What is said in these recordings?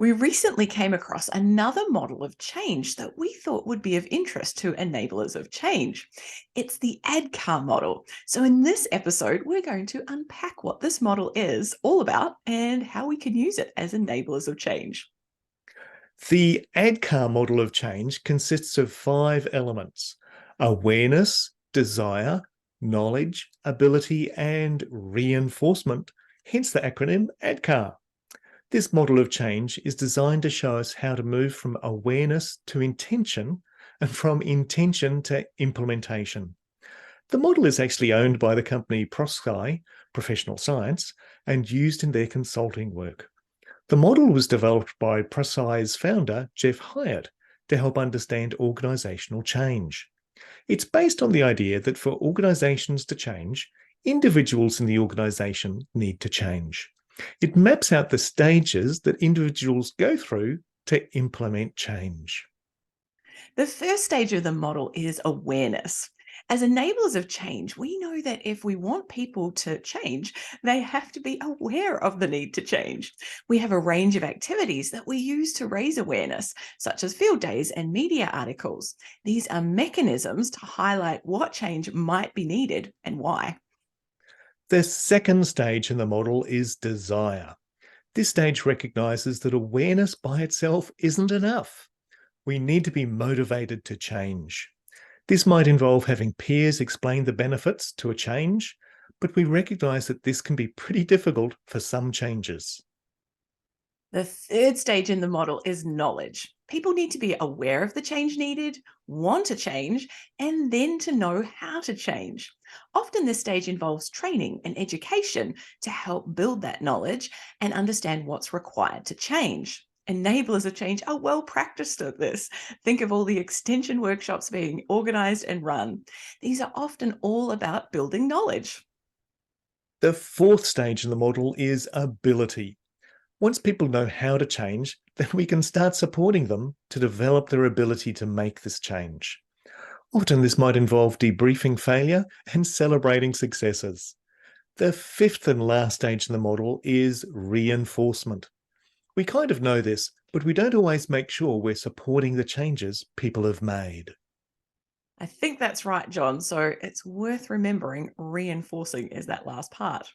We recently came across another model of change that we thought would be of interest to enablers of change. It's the ADKAR model. So, in this episode, we're going to unpack what this model is all about and how we can use it as enablers of change. The ADKAR model of change consists of 5 elements: awareness, desire, knowledge, ability, and reinforcement, hence the acronym ADKAR. This model of change is designed to show us how to move from awareness to intention and from intention to implementation. The model is actually owned by the company ProSci, Professional Science, and used in their consulting work. The model was developed by ProSci's founder, Jeff Hyatt, to help understand organizational change. It's based on the idea that for organizations to change, individuals in the organization need to change. It maps out the stages that individuals go through to implement change. The first stage of the model is awareness. As enablers of change, we know that if we want people to change, they have to be aware of the need to change. We have a range of activities that we use to raise awareness, such as field days and media articles. These are mechanisms to highlight what change might be needed and why. The second stage in the model is desire. This stage recognizes that awareness by itself isn't enough. We need to be motivated to change. This might involve having peers explain the benefits to a change, but we recognize that this can be pretty difficult for some changes. The third stage in the model is knowledge. People need to be aware of the change needed, want to change, and then to know how to change. Often, this stage involves training and education to help build that knowledge and understand what's required to change. Enablers of change are well practiced at this. Think of all the extension workshops being organized and run. These are often all about building knowledge. The fourth stage in the model is ability. Once people know how to change, then we can start supporting them to develop their ability to make this change. Often this might involve debriefing failure and celebrating successes. The fifth and last stage in the model is reinforcement. We kind of know this, but we don't always make sure we're supporting the changes people have made. I think that's right, John. So it's worth remembering reinforcing is that last part.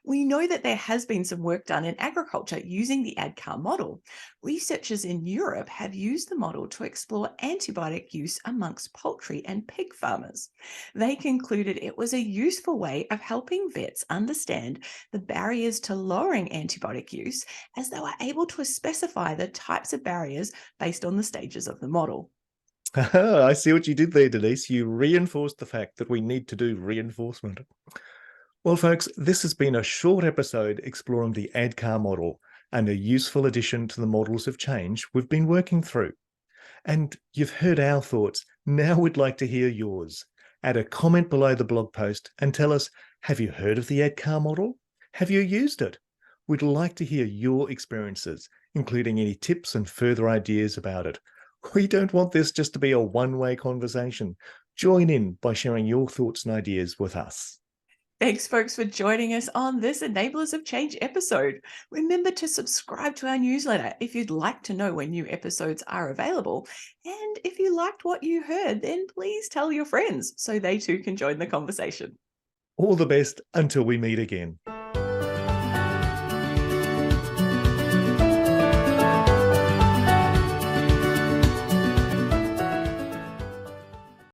We know that there has been some work done in agriculture using the ADKAR model. Researchers in Europe have used the model to explore antibiotic use amongst poultry and pig farmers. They concluded it was a useful way of helping vets understand the barriers to lowering antibiotic use, as they were able to specify the types of barriers based on the stages of the model. I see what you did there, Denise. You reinforced the fact that we need to do reinforcement. Well, folks, this has been a short episode exploring the ADKAR model and a useful addition to the models of change we've been working through. And you've heard our thoughts. Now we'd like to hear yours. Add a comment below the blog post and tell us, have you heard of the ADKAR model? Have you used it? We'd like to hear your experiences, including any tips and further ideas about it. We don't want this just to be a one-way conversation. Join in by sharing your thoughts and ideas with us. Thanks, folks, for joining us on this Enablers of Change episode. Remember to subscribe to our newsletter if you'd like to know when new episodes are available. And if you liked what you heard, then please tell your friends so they too can join the conversation. All the best until we meet again.